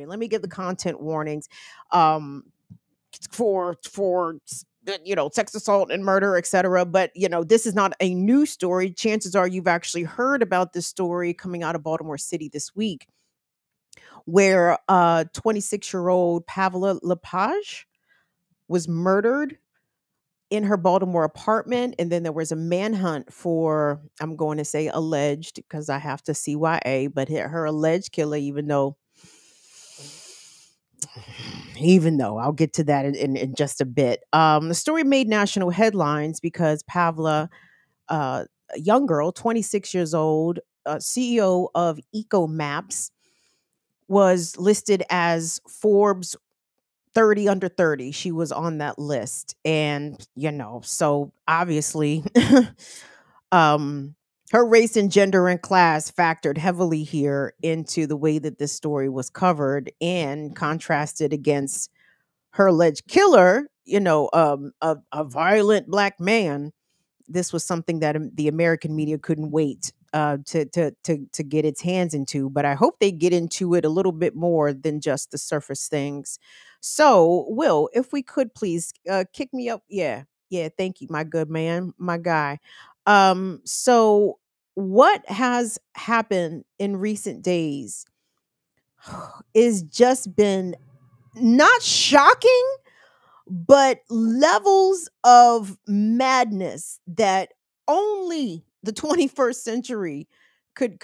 Let me give the content warnings um, for sex assault and murder, etc. But this is not a new story. Chances are you've actually heard about this story coming out of Baltimore City this week, where 26-year-old Pavla LaPage was murdered in her Baltimore apartment. And then there was a manhunt for, I'm going to say alleged because I have to CYA, but her alleged killer, even though I'll get to that in just a bit. The story made national headlines because Pavla, a young girl, 26 years old, CEO of Eco Maps, was listed as Forbes 30 under 30. She was on that list. And, so obviously, um, her race and gender and class factored heavily here into the way that this story was covered and contrasted against her alleged killer, a violent black man. This was something that the American media couldn't wait to get its hands into. But I hope they get into it a little bit more than just the surface things. So, Will, if we could please kick me up. Yeah, yeah. Thank you, my good man, my guy. So what has happened in recent days is just been not shocking, but levels of madness that only the 21st century could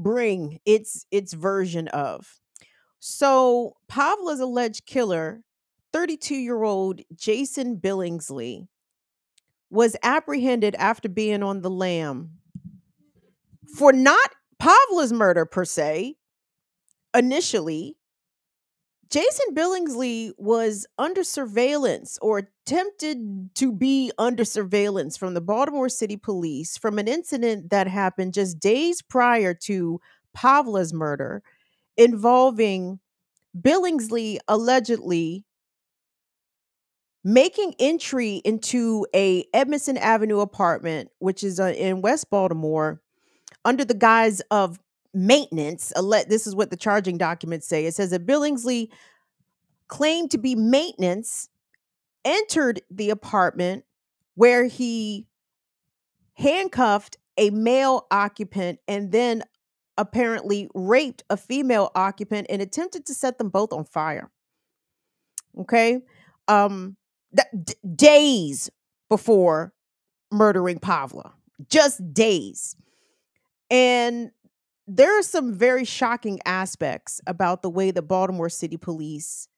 bring its version of. So Pavla's alleged killer, 32-year-old Jason Billingsley, was apprehended after being on the lam for not Pavla's murder per se. Initially, Jason Billingsley was under surveillance or attempted to be under surveillance from the Baltimore City Police from an incident that happened just days prior to Pavla's murder, involving Billingsley allegedly making entry into a Edmondson Avenue apartment, which is in West Baltimore, under the guise of maintenance. This is what the charging documents say. It says that Billingsley claimed to be maintenance, entered the apartment where he handcuffed a male occupant and then apparently raped a female occupant and attempted to set them both on fire. Okay. Um, Days before murdering Pavla, just days. And there are some very shocking aspects about the way the Baltimore City Police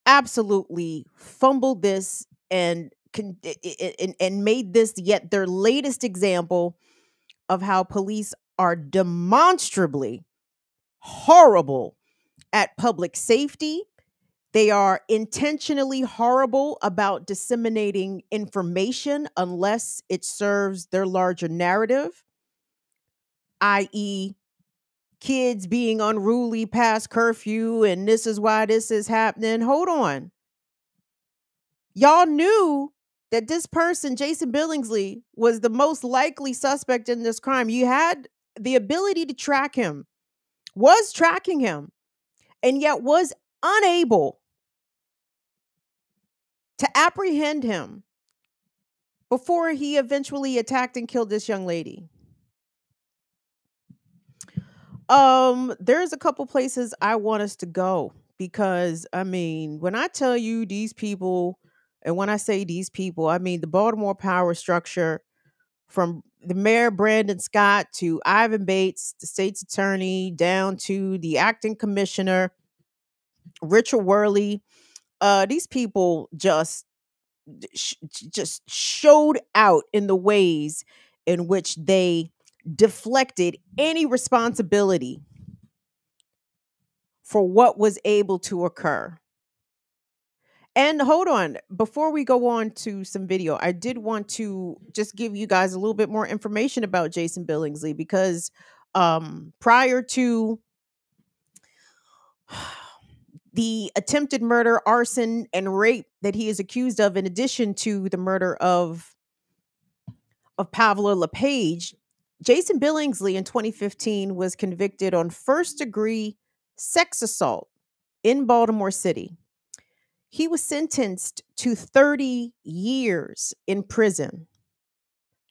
absolutely fumbled this and made this yet their latest example of how police are demonstrably horrible at public safety. They are intentionally horrible about disseminating information unless it serves their larger narrative, i.e., kids being unruly past curfew and this is why this is happening. Hold on. Y'all knew that this person, Jason Billingsley, was the most likely suspect in this crime. You had the ability to track him, was tracking him, and yet was unable to apprehend him before he eventually attacked and killed this young lady. There's a couple places I want us to go because when I tell you these people, and when I say these people, I mean the Baltimore power structure, from the mayor Brandon Scott to Ivan Bates, the state's attorney, down to the acting commissioner Richard Worley. These people just showed out in the ways in which they deflected any responsibility for what was able to occur. And hold on, before we go on to some video, I did want to just give you guys a little bit more information about Jason Billingsley because prior to the attempted murder, arson, and rape that he is accused of, in addition to the murder of Pavla LaPage, Jason Billingsley in 2015 was convicted on first-degree sex assault in Baltimore City. He was sentenced to 30 years in prison.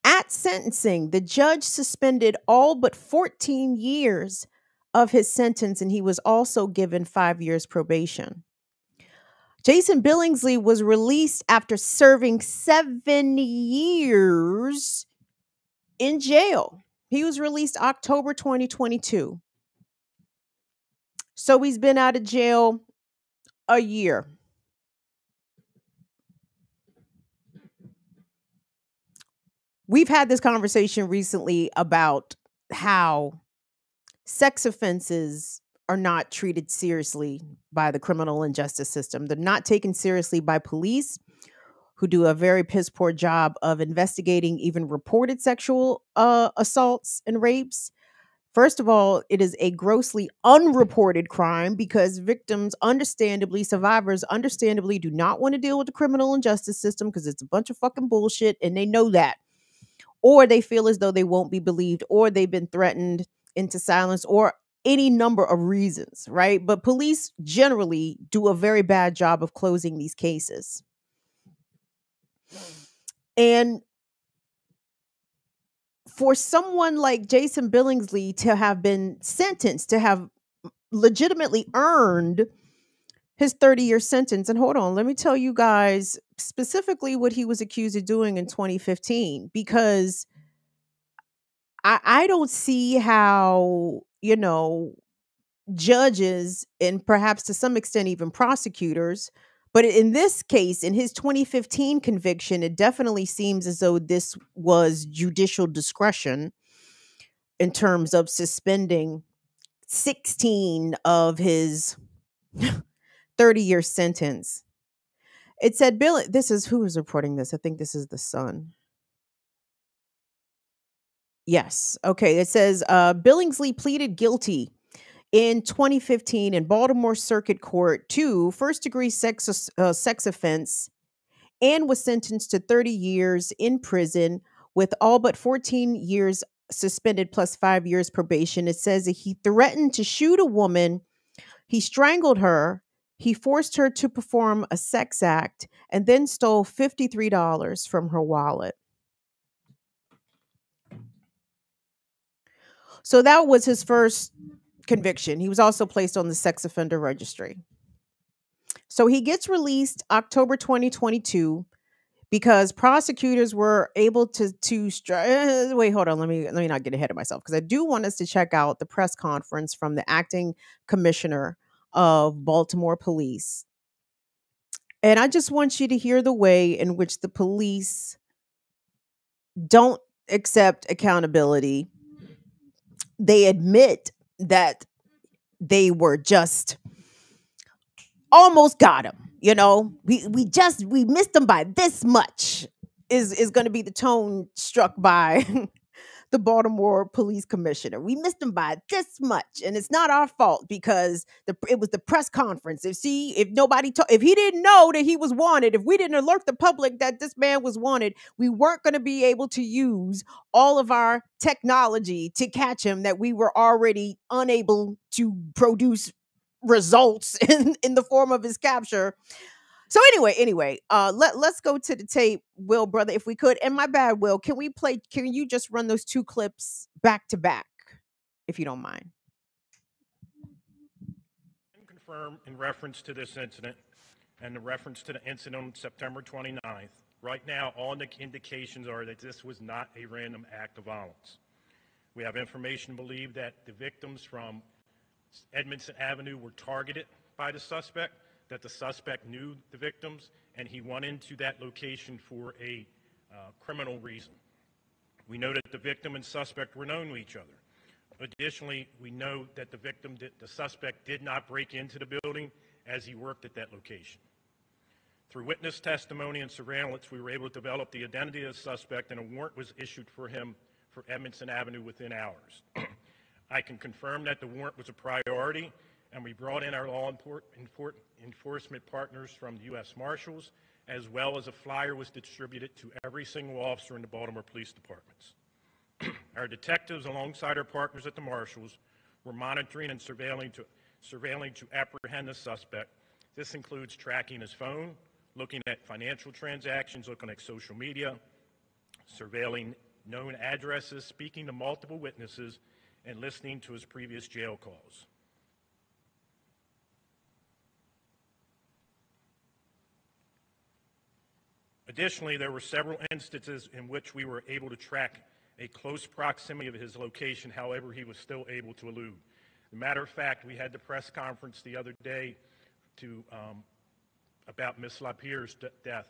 At sentencing, the judge suspended all but 14 years of his sentence, and he was also given 5 years probation. Jason Billingsley was released after serving 7 years in jail. He was released October 2022. So he's been out of jail a year. We've had this conversation recently about how sex offenses are not treated seriously by the criminal and justice system. They're not taken seriously by police, who do a very piss poor job of investigating even reported sexual assaults and rapes. First of all, it is a grossly unreported crime because victims, understandably, survivors, understandably, do not want to deal with the criminal and justice system because it's a bunch of fucking bullshit and they know that. Or they feel as though they won't be believed, or they've been threatened into silence, or any number of reasons, right? But police generally do a very bad job of closing these cases. And for someone like Jason Billingsley to have been sentenced, to have legitimately earned his 30-year sentence, and hold on, let me tell you guys specifically what he was accused of doing in 2015, because I don't see how, judges and perhaps to some extent even prosecutors, but in this case, in his 2015 conviction, it definitely seems as though this was judicial discretion in terms of suspending 16 of his 30-year sentence. It said, this is who is reporting this. I think this is the Sun. Yes. Okay. It says Billingsley pleaded guilty in 2015 in Baltimore Circuit Court to first-degree sex offense and was sentenced to 30 years in prison with all but 14 years suspended plus 5 years probation. It says that he threatened to shoot a woman, he strangled her, he forced her to perform a sex act, and then stole $53 from her wallet. So that was his first conviction. He was also placed on the sex offender registry. So he gets released October 2022 because prosecutors were able to wait, hold on, let me not get ahead of myself, because I do want us to check out the press conference from the acting commissioner of Baltimore Police. And I just want you to hear the way in which the police don't accept accountability. They admit that they were just almost got him. We missed him by this much is going to be the tone struck by the Baltimore police commissioner. We missed him by this much, and it's not our fault because it was the press conference. If he didn't know that he was wanted, if we didn't alert the public that this man was wanted, we weren't going to be able to use all of our technology to catch him, that we were already unable to produce results in the form of his capture. So anyway, let's go to the tape, Will, brother, if we could. And my bad, Will, can you just run those two clips back to back, if you don't mind? Confirm in reference to this incident and the reference to the incident on September 29th, right now all the indications are that this was not a random act of violence. We have information to believe that the victims from Edmondson Avenue were targeted by the suspect, that the suspect knew the victims, and he went into that location for a criminal reason. We know that the victim and suspect were known to each other. Additionally, we know that the suspect did not break into the building as he worked at that location. Through witness testimony and surveillance, we were able to develop the identity of the suspect, and a warrant was issued for him for Edmondson Avenue within hours. I can confirm that the warrant was a priority, and we brought in our law enforcement partners from the U.S. Marshals, as well as a flyer was distributed to every single officer in the Baltimore Police Departments. Our detectives, alongside our partners at the Marshals, were monitoring and surveilling to surveilling to apprehend the suspect. This includes tracking his phone, looking at financial transactions, looking at social media, surveilling known addresses, speaking to multiple witnesses, and listening to his previous jail calls. Additionally, there were several instances in which we were able to track a close proximity of his location. However, he was still able to elude. As a matter of fact, we had the press conference the other day about Ms. LaPere's death.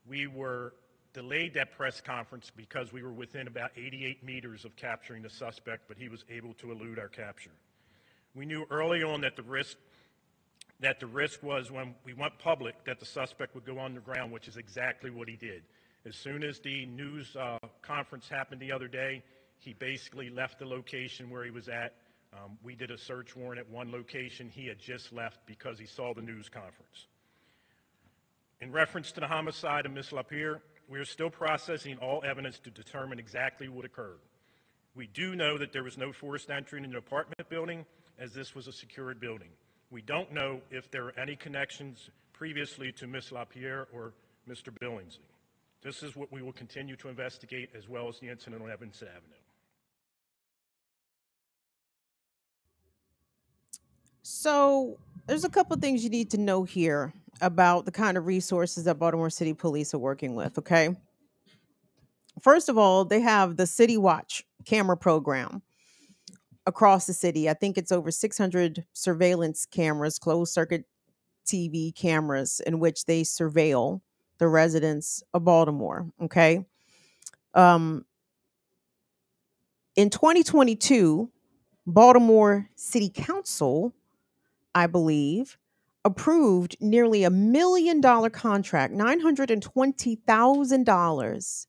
We were delayed that press conference because we were within about 88 meters of capturing the suspect, but he was able to elude our capture. We knew early on that the risk was, when we went public, that the suspect would go underground, which is exactly what he did. As soon as the news conference happened the other day, he basically left the location where he was at. We did a search warrant at one location. He had just left because he saw the news conference. In reference to the homicide of Ms. LaPere, we are still processing all evidence to determine exactly what occurred. We do know that there was no forced entry in the apartment building, as this was a secured building. We don't know if there are any connections previously to Ms. LaPere or Mr. Billingsley. This is what we will continue to investigate, as well as the incident on Evans Avenue. So there's a couple things you need to know here about the kind of resources that Baltimore City Police are working with, okay? First of all, they have the City Watch camera program across the city. I think it's over 600 surveillance cameras, closed circuit TV cameras, in which they surveil the residents of Baltimore, okay? Um, in 2022, Baltimore City Council, I believe, approved nearly $1 million contract, $920,000,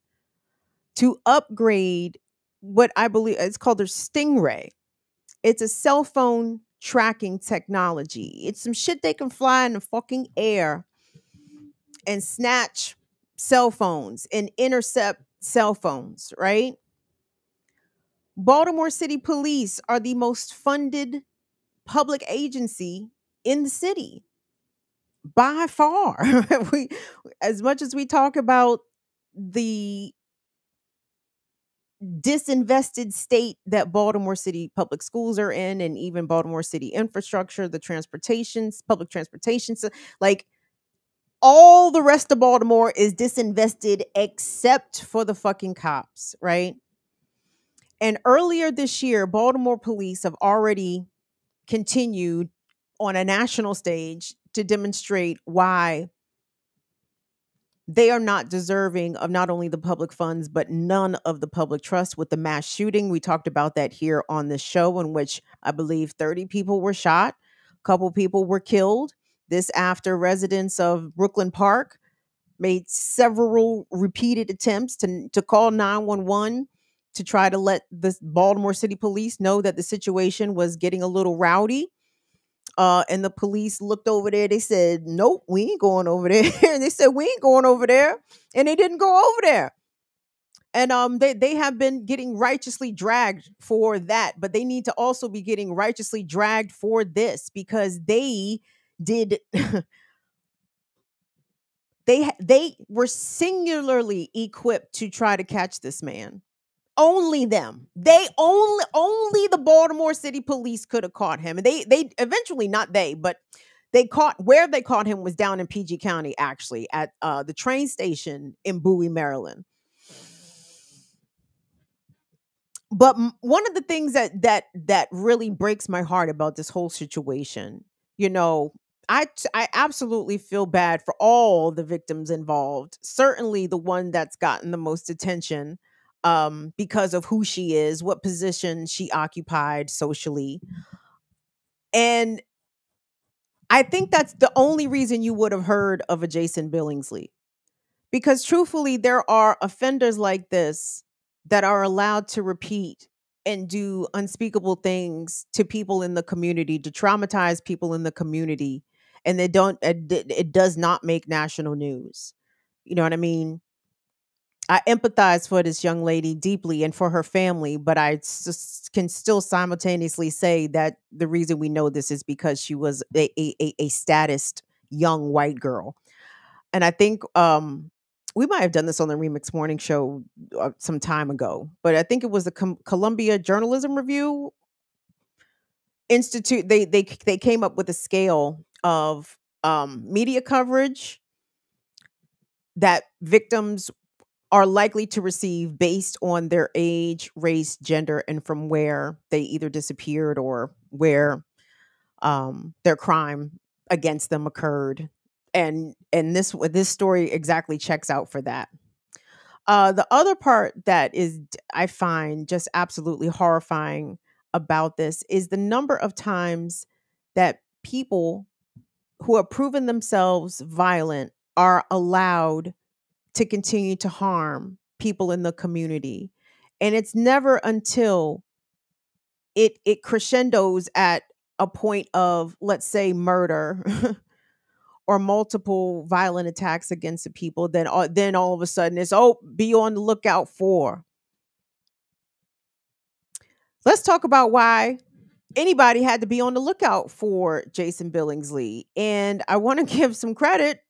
to upgrade what I believe it's called their Stingray. It's a cell phone tracking technology. It's some shit they can fly in the fucking air and snatch cell phones and intercept cell phones, right? Baltimore City Police are the most funded public agency in the city by far. we, as much as we talk about the disinvested state that Baltimore City public schools are in, and even Baltimore City infrastructure, the transportations, public transportation, so, like, all the rest of Baltimore is disinvested except for the fucking cops, right? And earlier this year, Baltimore police have already continued on a national stage to demonstrate why they are not deserving of not only the public funds, but none of the public trust. With the mass shooting, we talked about that here on the show, in which I believe 30 people were shot, a couple people were killed. This after residents of Brooklyn Park made several repeated attempts to call 911 to try to let the Baltimore City Police know that the situation was getting a little rowdy. And the police looked over there. They said, "Nope, we ain't going over there." And they said, "We ain't going over there," and they didn't go over there. And they have been getting righteously dragged for that, but they need to also be getting righteously dragged for this, because they did. They were singularly equipped to try to catch this man. Only them. They only the Baltimore City Police could have caught him. And they eventually, not they, but they caught him was down in PG County, actually, at the train station in Bowie, Maryland. But one of the things that really breaks my heart about this whole situation, you know, I absolutely feel bad for all the victims involved. Certainly the one that's gotten the most attention, because of who she is, what position she occupied socially. And I think that's the only reason you would have heard of a Jason Billingsley. Because truthfully, there are offenders like this that are allowed to repeat and do unspeakable things to people in the community, to traumatize people in the community, and it does not make national news. You know what I mean? I empathize for this young lady deeply and for her family, but can still simultaneously say that the reason we know this is because she was a statused young white girl. And I think we might have done this on the Remix Morning Show some time ago, but I think it was the Columbia Journalism Review Institute. They came up with a scale of media coverage that victims are likely to receive based on their age, race, gender, and from where they either disappeared or where their crime against them occurred. And this story exactly checks out for that. The other part that is I find just absolutely horrifying about this is the number of times that people who have proven themselves violent are allowed to continue to harm people in the community. And it's never until it crescendos at a point of, let's say, murder or multiple violent attacks against the people, then all of a sudden it's, oh, be on the lookout for. Let's talk about why anybody had to be on the lookout for Jason Billingsley. And I want to give some credit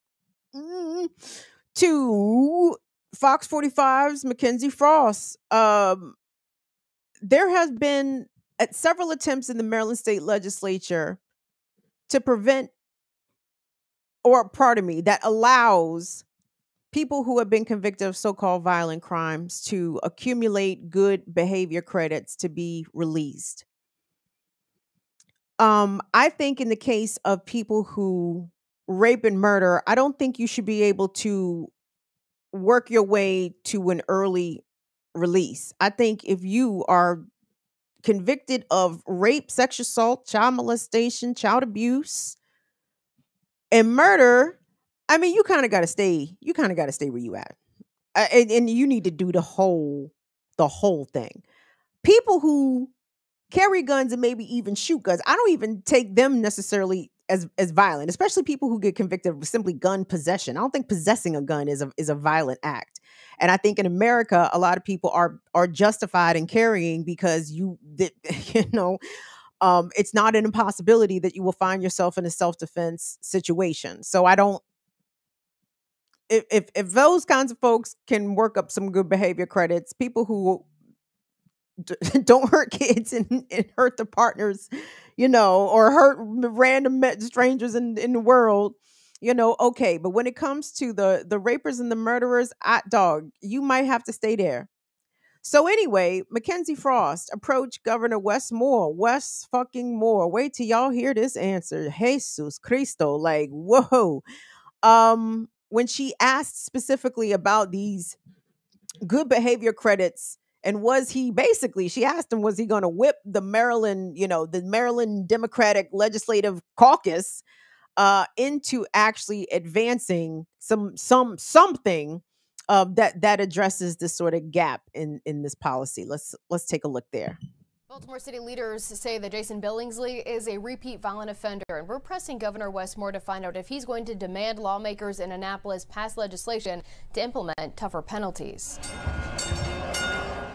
to Fox 45's Mackenzie Frost. There has been several attempts in the Maryland State Legislature to prevent, or pardon me, that allows people who have been convicted of so-called violent crimes to accumulate good behavior credits to be released. I think in the case of people who rape and murder, I don't think you should be able to work your way to an early release. I think if you are convicted of rape, sexual assault, child molestation, child abuse, and murder, I mean, you kind of got to stay. You kind of got to stay where you at, and you need to do the whole thing. People who carry guns and maybe even shoot guns, I don't even take them necessarily as violent, especially people who get convicted of simply gun possession. I don't think possessing a gun is a violent act. And I think in America, a lot of people are justified in carrying because it's not an impossibility that you will find yourself in a self-defense situation. So I don't, if those kinds of folks can work up some good behavior credits, people who don't hurt kids and hurt the partners, or hurt random strangers in the world, okay. But when it comes to the rapers and the murderers, you might have to stay there. So anyway, Mackenzie Frost approached Governor Wes fucking Moore. Wait till y'all hear this answer. Jesus Cristo, like, whoa. When she asked specifically about these good behavior credits, and she asked him, was he going to whip the Maryland Democratic Legislative Caucus into actually advancing something that addresses this sort of gap in this policy. Let's take a look there. Baltimore City leaders say that Jason Billingsley is a repeat violent offender, and we're pressing Governor Wes Moore to find out if he's going to demand lawmakers in Annapolis pass legislation to implement tougher penalties.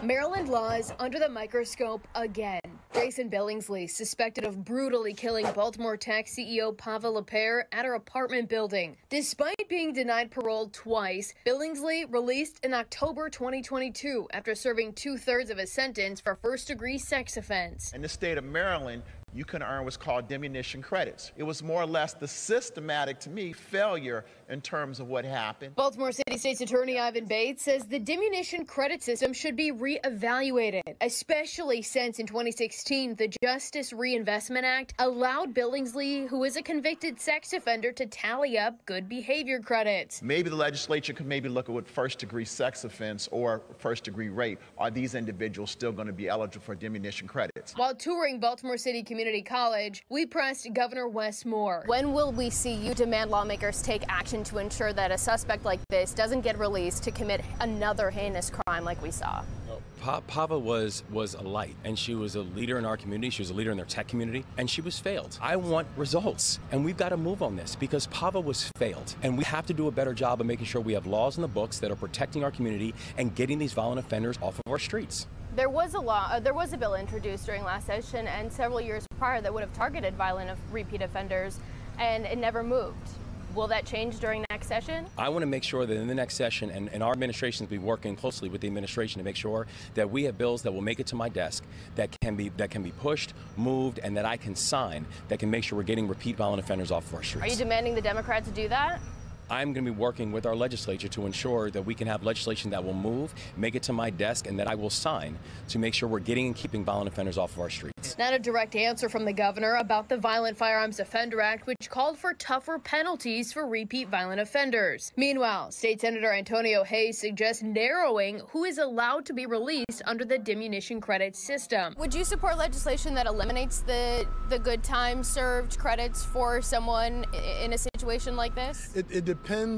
Maryland laws under the microscope again. Jason Billingsley suspected of brutally killing Baltimore Tech CEO Pava LaPere at her apartment building. Despite being denied parole twice, Billingsley released in October 2022 after serving 2/3 of his sentence for first-degree sex offense. In the state of Maryland, you can earn what's called diminution credits. It was more or less the systematic, to me, failure in terms of what happened. Baltimore City State's Attorney Ivan Bates says the diminution credit system should be reevaluated, especially since in 2016, the Justice Reinvestment Act allowed Billingsley, who is a convicted sex offender, to tally up good behavior credits. Maybe the legislature could maybe look at what first-degree sex offense or first-degree rape. Are these individuals still going to be eligible for diminution credits? While touring Baltimore City Community College, we pressed Governor Wes Moore. When will we see you demand lawmakers take action to ensure that a suspect like this doesn't get released to commit another heinous crime like we saw? Pava was a light, and she was a leader in our community. She was a leader in their tech community, and she was failed. I want results, and we've got to move on this because Pava was failed, and we have to do a better job of making sure we have laws in the books that are protecting our community and getting these violent offenders off of our streets. There was a bill introduced during last session and several years prior that would have targeted violent repeat offenders, and it never moved. Will that change during next session? I want to make sure that in the next session, and our administration will be working closely with the administration to make sure that we have bills that will make it to my desk that can be pushed, moved, and that I can sign that can make sure we're getting repeat violent offenders off of our streets. Are you demanding the Democrats do that? I'm going to be working with our legislature to ensure that we can have legislation that will move, make it to my desk, and that I will sign to make sure we're getting and keeping violent offenders off of our streets. Not a direct answer from the governor about the Violent Firearms Offender Act, which called for tougher penalties for repeat violent offenders. Meanwhile, State Senator Antonio Hayes suggests narrowing who is allowed to be released under the diminution credit system. Would you support legislation that eliminates the good time served credits for someone in a situation like this? It depends.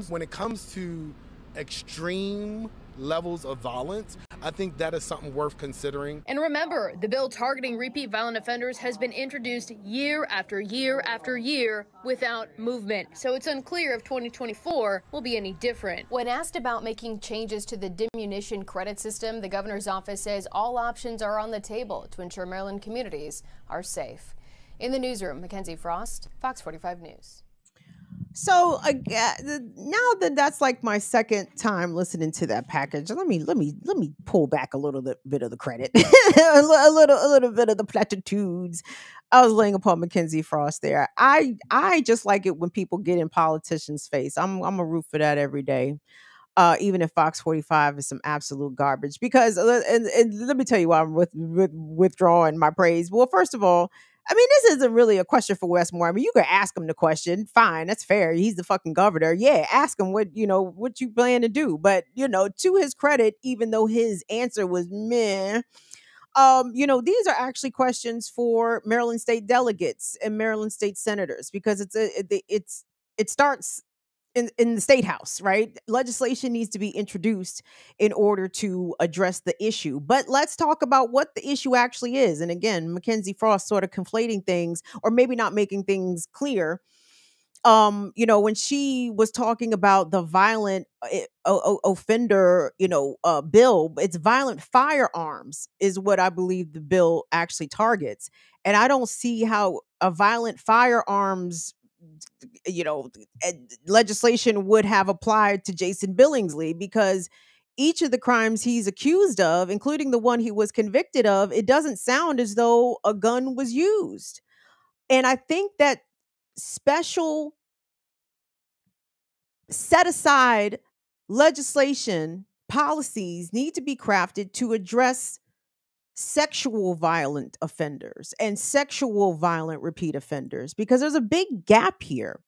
When it comes to extreme levels of violence, I think that is something worth considering. And remember, the bill targeting repeat violent offenders has been introduced year after year after year without movement. So it's unclear if 2024 will be any different. When asked about making changes to the diminution credit system, the governor's office says all options are on the table to ensure Maryland communities are safe. In the newsroom, Mackenzie Frost, Fox 45 News. So now that that's like my second time listening to that package, let me pull back a little bit of the credit, a little bit of the platitudes I was laying upon Mackenzie Frost there. I just like it when people get in politicians' face. I'm a root for that every day. Even if Fox 45 is some absolute garbage, because and let me tell you why I'm withdrawing my praise. Well, first of all, I mean, this isn't really a question for Westmore. I mean, you could ask him the question. Fine, that's fair. He's the fucking governor. Yeah, ask him what you plan to do. But, to his credit, even though his answer was meh, these are actually questions for Maryland state delegates and Maryland state senators, because it starts in the state house, right? Legislation needs to be introduced in order to address the issue. But let's talk about what the issue actually is. And again, Mackenzie Frost sort of conflating things, or maybe not making things clear. When she was talking about the violent offender, bill, it's violent firearms is what I believe the bill actually targets. And I don't see how a violent firearms legislation would have applied to Jason Billingsley, because each of the crimes he's accused of, including the one he was convicted of, it doesn't sound as though a gun was used. And I think that special set aside legislation policies need to be crafted to address sexual violent offenders and sexual violent repeat offenders, because there's a big gap here.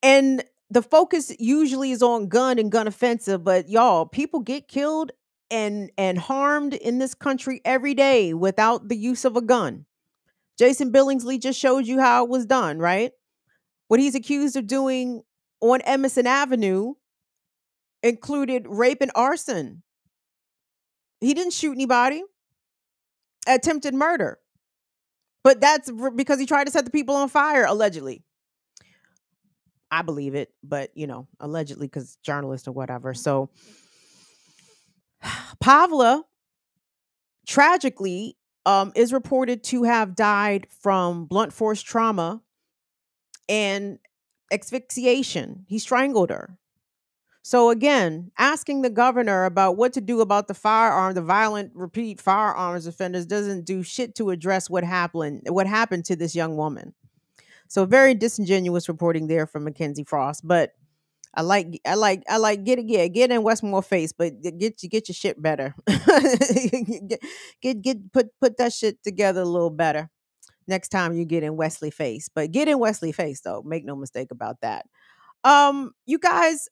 And the focus usually is on gun and gun offensive, but y'all, people get killed and harmed in this country every day without the use of a gun. Jason Billingsley just showed you how it was done, right? What he's accused of doing on Emerson Avenue included rape and arson. He didn't shoot anybody. Attempted murder. But that's because he tried to set the people on fire, allegedly. I believe it, but, allegedly, because journalist or whatever. So Pavla, tragically, is reported to have died from blunt force trauma and asphyxiation. He strangled her. So again, asking the governor about what to do about the violent repeat firearms offenders doesn't do shit to address what happened to this young woman. So very disingenuous reporting there from Mackenzie Frost. But I like get in Westmore face, but get your shit better. Put that shit together a little better next time you get in Wesley face. But get in Wesley face though. Make no mistake about that. You guys,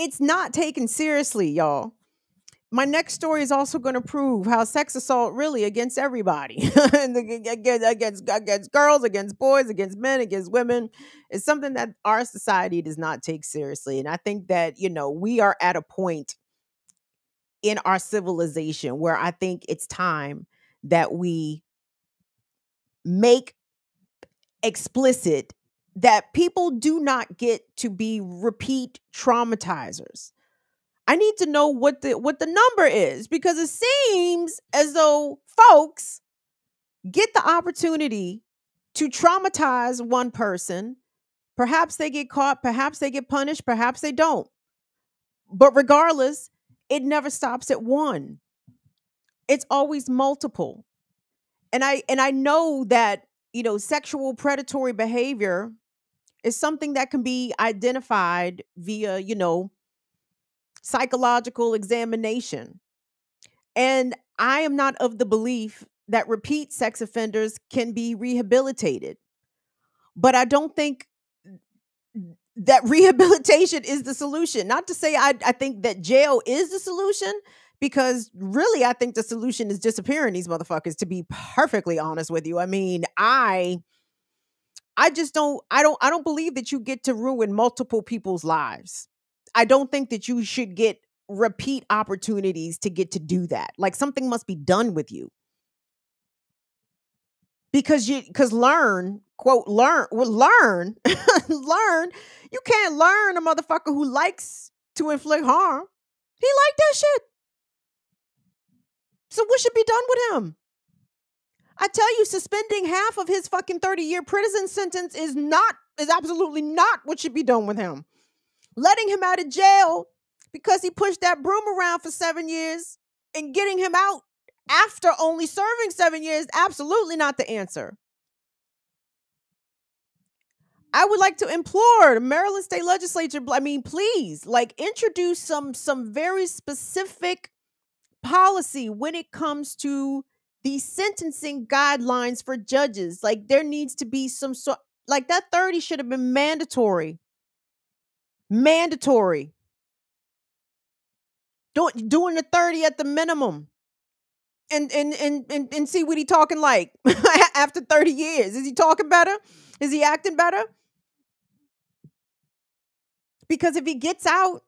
it's not taken seriously, y'all. my next story is also going to prove how sex assault really against everybody, against girls, against boys, against men, against women, is something that our society does not take seriously. And I think that, we are at a point in our civilization where I think it's time that we make explicit that people do not get to be repeat traumatizers. I need to know what the number is, because it seems as though folks get the opportunity to traumatize one person. Perhaps they get caught, perhaps they get punished, perhaps they don't. But regardless, it never stops at one. It's always multiple. And I know that, sexual predatory behavior is something that can be identified via, psychological examination. And I am not of the belief that repeat sex offenders can be rehabilitated. But I don't think that rehabilitation is the solution. Not to say I think that jail is the solution, because really I think the solution is disappearing these motherfuckers, to be perfectly honest with you. I mean, I just don't believe that you get to ruin multiple people's lives. I don't think that you should get repeat opportunities to get to do that. Like, something must be done with you. Because learn, quote, learn, learn. You can't learn a motherfucker who likes to inflict harm. He like that shit. So what should be done with him? I tell you, suspending half of his fucking 30-year prison sentence is absolutely not what should be done with him. Letting him out of jail because he pushed that broom around for 7 years and getting him out after only serving 7 years, absolutely not the answer. I would like to implore the Maryland State Legislature, please, introduce some very specific policy when it comes to the sentencing guidelines for judges. Like, there needs to be some sort, like, that 30 should have been mandatory. Mandatory. Doing the 30 at the minimum. And see what he talking like after 30 years. Is he talking better? Is he acting better? Because if he gets out,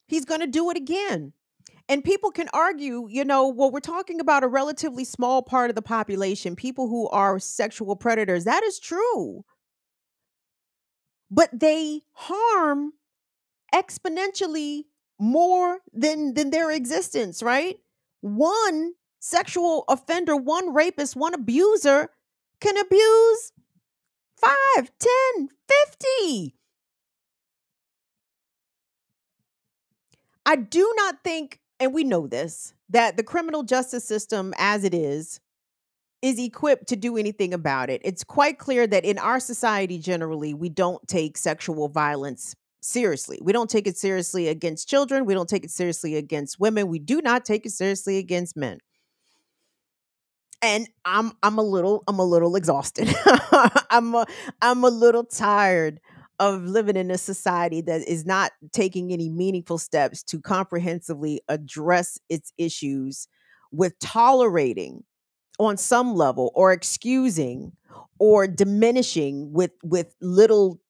he's going to do it again. And people can argue, well, we're talking about a relatively small part of the population, people who are sexual predators. That is true. But they harm exponentially more than their existence, right? One sexual offender, one rapist, one abuser can abuse 5, 10, 50. I do not think, and we know this, that the criminal justice system as it is equipped to do anything about it. It's quite clear that in our society generally, we don't take sexual violence seriously. We don't take it seriously against children. We don't take it seriously against women. We do not take it seriously against men. And I'm a little exhausted. I'm a little tired of living in a society that is not taking any meaningful steps to comprehensively address its issues, with tolerating on some level, or excusing or diminishing with little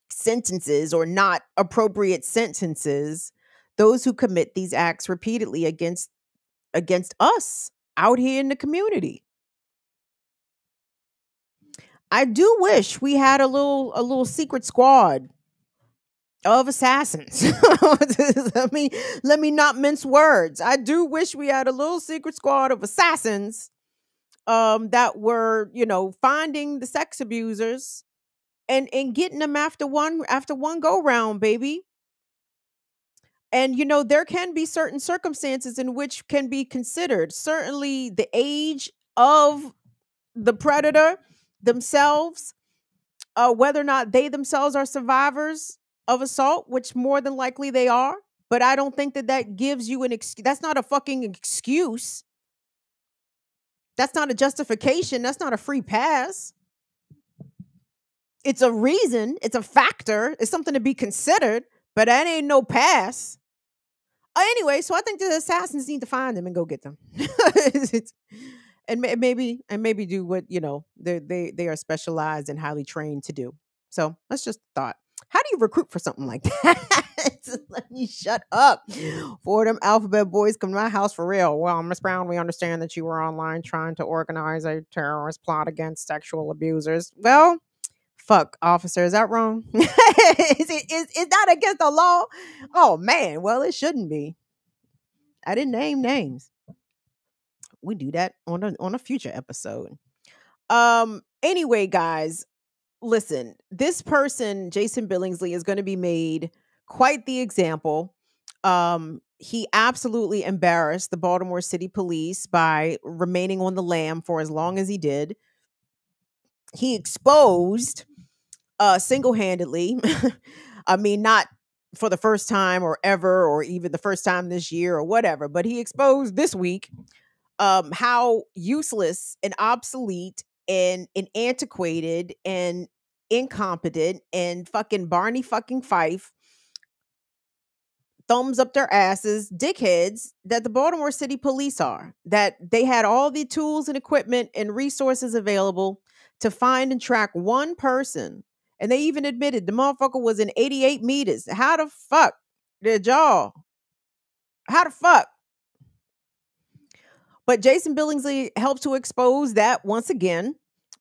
sentences or not appropriate sentences those who commit these acts repeatedly against us out here in the community. I do wish we had a little secret squad of assassins. let me not mince words. I do wish we had a little secret squad of assassins that were, finding the sex abusers and getting them after one go round, baby. And, there can be certain circumstances in which can be considered. Certainly the age of the predator themselves, whether or not they themselves are survivors of assault, which more than likely they are. But I don't think that gives you an excuse. That's not a fucking excuse. That's not a justification. That's not a free pass. It's a reason. It's a factor. It's something to be considered, but that ain't no pass. Anyway, so I think the assassins need to find them and go get them. And maybe do what they are specialized and highly trained to do. So that's just a thought. How do you recruit for something like that? Let me shut up. Four of them alphabet boys come to my house for real. Well, Miss Brown, we understand that you were online trying to organize a terrorist plot against sexual abusers. Well, fuck, officer, is that wrong? Is that against the law? Oh man, well, it shouldn't be. I didn't name names. We do that on a future episode. Anyway, guys, listen, this person, Jason Billingsley, is going to be made quite the example. He absolutely embarrassed the Baltimore City Police by remaining on the lam for as long as he did. He exposed single-handedly, I mean, not for the first time or ever, or even the first time this year or whatever, but he exposed this week how useless and obsolete and antiquated and incompetent and fucking Barney fucking Fife thumbs up their asses dickheads that the Baltimore City Police are. That they had all the tools and equipment and resources available to find and track one person. And they even admitted the motherfucker was in 88 meters. How the fuck did y'all? How the fuck? But Jason Billingsley helped to expose that once again,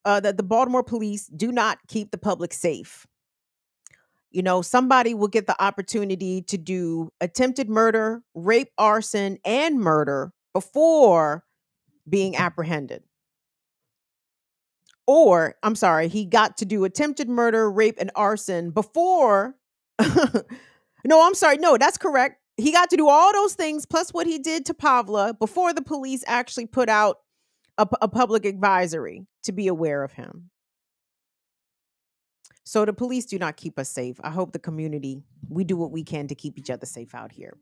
that the Baltimore police do not keep the public safe. You know, somebody will get the opportunity to do attempted murder, rape, arson, and murder before being apprehended. Or, I'm sorry, he got to do attempted murder, rape, and arson before. No, I'm sorry. No, that's correct. He got to do all those things plus what he did to Pavla before the police actually put out a public advisory to be aware of him. So the police do not keep us safe. I hope the community, we do what we can to keep each other safe out here.